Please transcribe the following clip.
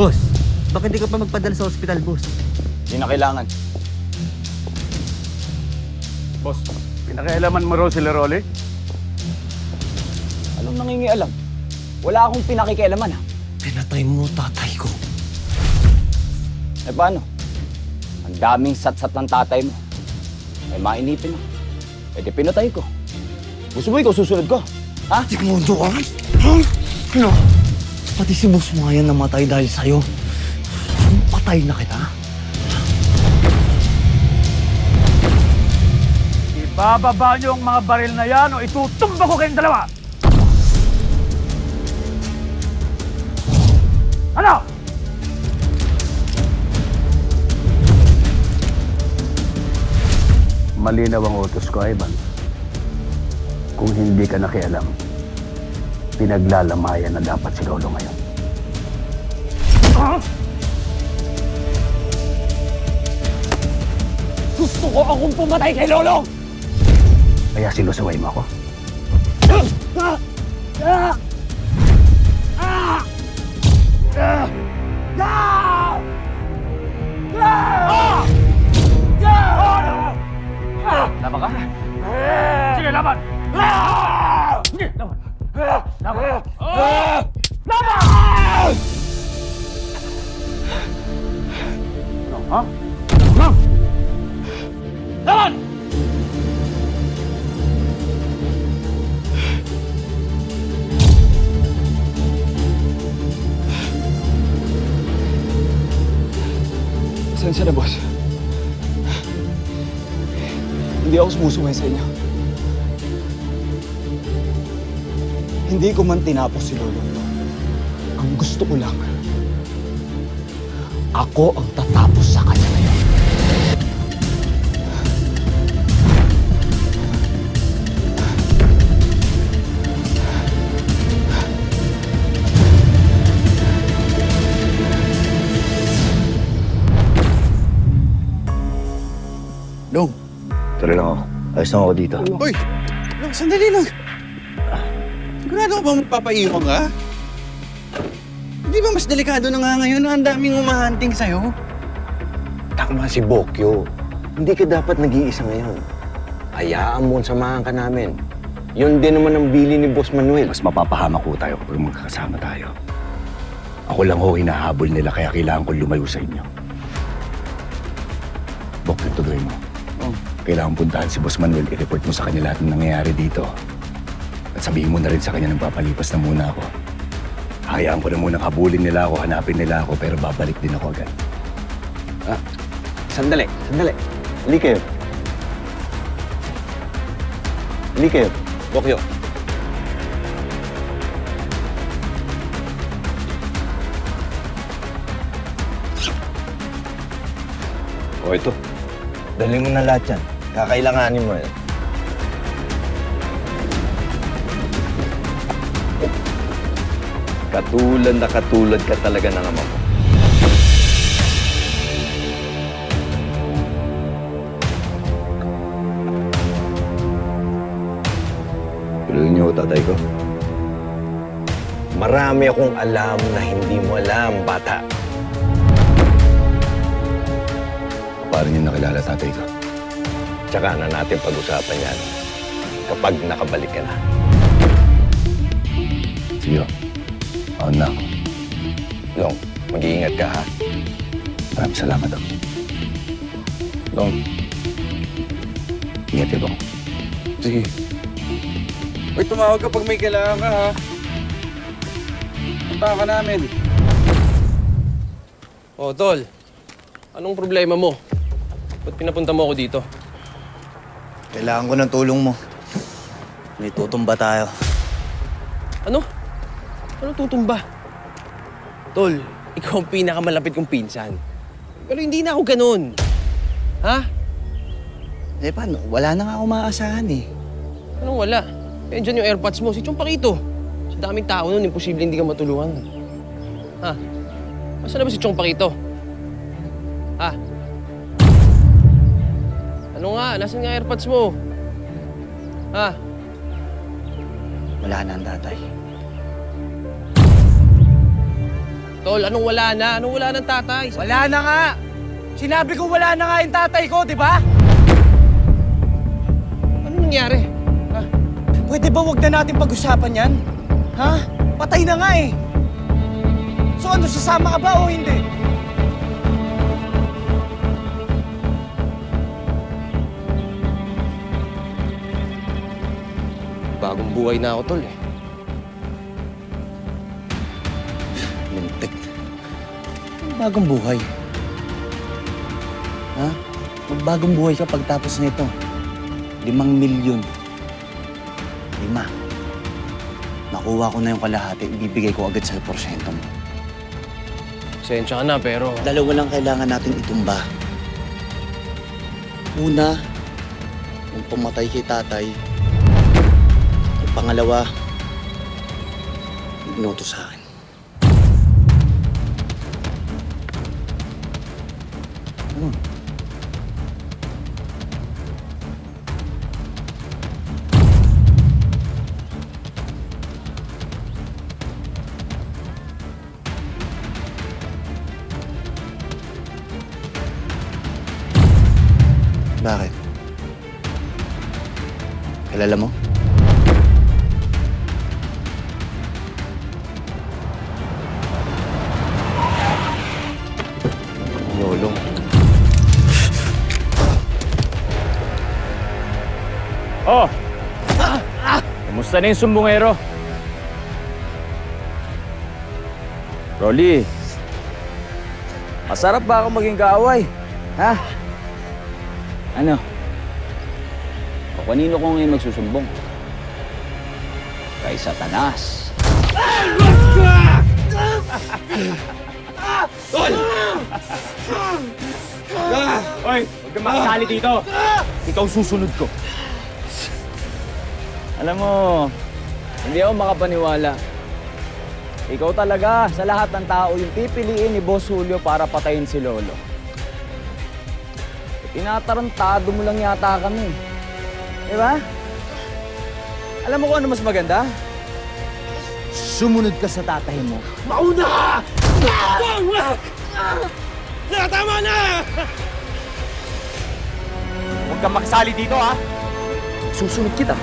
Boss, bakit di ka pa magpadala sa hospital, boss? Hindi na kailangan. Boss, pinakialaman mo raw si Lerole? Anong nangingialam? Wala akong pinakikialaman, ha? Pinatay mo tatay ko. Eh paano? Ang daming sat-sat ng tatay mo. May mainipin ako. Eh di pinatay ko. Gusto mo ikaw susunod ko? Ha? Di mo doon? Ano? Pati si boss mo ngayon namatay dahil sa'yo. Patay na kita. Ibababa niyo ang mga baril na yan o itutumba ko kayong dalawa! Ano? Malinaw ang utos ko, Ivan. Kung hindi ka nakialam, pinaglalamayan na dapat si Lolo ngayon. Gusto ko akong pumatay kay Lolo! Kaya sinusuway mo ako? Laban ka? Sige, laban! Sige, laban! Laban! Laban! Ano, ha? Ano? Laban! Pasensya na, boss. Hindi ako sumusuway sa inyo. Hindi ko man tinapos si Lolo. Ang gusto ko lang, ako ang tatapos sa kanya ngayon. Dong, tuloy lang ako. Ayos lang ako dito. Hoy! Dong, sandali lang. Sigurado ka ba magpapaiwan ka? Hindi ba mas delikado na nga ngayon na ang daming umahunting sa'yo? Tama si Bokyo. Hindi ka dapat nag-iisa ngayon. Hayaan mo, samahan ka namin. Yun din naman ang bili ni Boss Manuel. Mas mapapahamak ko tayo kapag magkakasama tayo. Ako lang ho hinahabol nila kaya kailangan ko lumayo sa inyo. Bokyo, tuloy mo. Kailangan puntahan si Boss Manuel, i-report mo sa kanya lahat ng nangyayari dito. At sabihin mo na rin sa kanya nang papalipas na muna ako. Hayaan ko na munang habulin nila ako, hanapin nila ako, pero babalik din ako agad. Sandali. Hindi kayo. Hindi kayo. Bokyo. O ito. Dali mo na lahat yan. Kakailanganin mo yan. Katulad ka talaga ng ama mo. Tuloy niyo, tatay ko. Marami akong alam na hindi mo alam, bata. Paano niyo nakilala tatay ko? Tsaka na natin pag-usapan yan kapag nakabalik ka na. Sige. Oo na ako. Long, mag-iingat ka, ha? Maraming salamat ako. Long. Ingat ka, Long. Sige. Hoy, tumawag ka pag may kailangan ka, ha? Punta ka namin. Oh, Tol. Anong problema mo? Ba't pinapunta mo ako dito? Kailangan ko ng tulong mo. May tutumba tayo. Ano? Anong tutumba? Tol, ikaw ang pinakamalapit kong pinsan. Pero hindi na ako ganun. Ha? Eh paano? Wala na nga ako maaasahan eh. Anong wala? Eh, dyan yung AirPods mo, si Chong Pakito. Sa daming tao nun, imposible hindi ka matulungan. Ha? Masa na ba si Chong Pakito? Ha? Ano nga? Nasaan nga AirPods mo? Ha? Wala na ang tatay. Tol, anong wala na? Anong wala ng tatay? Wala na nga! Sinabi ko wala na nga yung tatay ko, di ba? Anong nangyari? Ha? Pwede ba wag na natin pag-usapan yan? Ha? Patay na nga eh. So ano, sasama ka ba o hindi? Bagong buhay na ako, tol eh. Lintik. Bagong buhay. Ha? Magbagong buhay ka pagtapos nito. 5 milyon. 5. Nakuha ko na yung kalahati, ibibigay ko agad sa porsyento mo. Pasensya ka na, pero... Dalawa lang kailangan natin itumba. Una, yung pumatay kay tatay. Yung pangalawa, ignoto sa akin. Ano? Bakit? Kilala mo? Lolong. Oh! Kamusta na yung sumbongero? Rolly, masarap ba ako maging kaaway? Ha? Ano? O kanino ko ngayon magsusumbong? Kay Satanas. Hoy! Huwag kang makasali dito! Ikaw susunod ko. Alam mo, hindi ako makapaniwala. Ikaw talaga sa lahat ng tao yung pipiliin ni Boss Julio para patayin si Lolo. Tinatarantado mo lang yata kami. Di ba? Alam mo kung ano mas maganda? Sumunod ka sa tatay mo. Mauna! Tama na! Huwag kang makasali dito, ha? Susunod kita.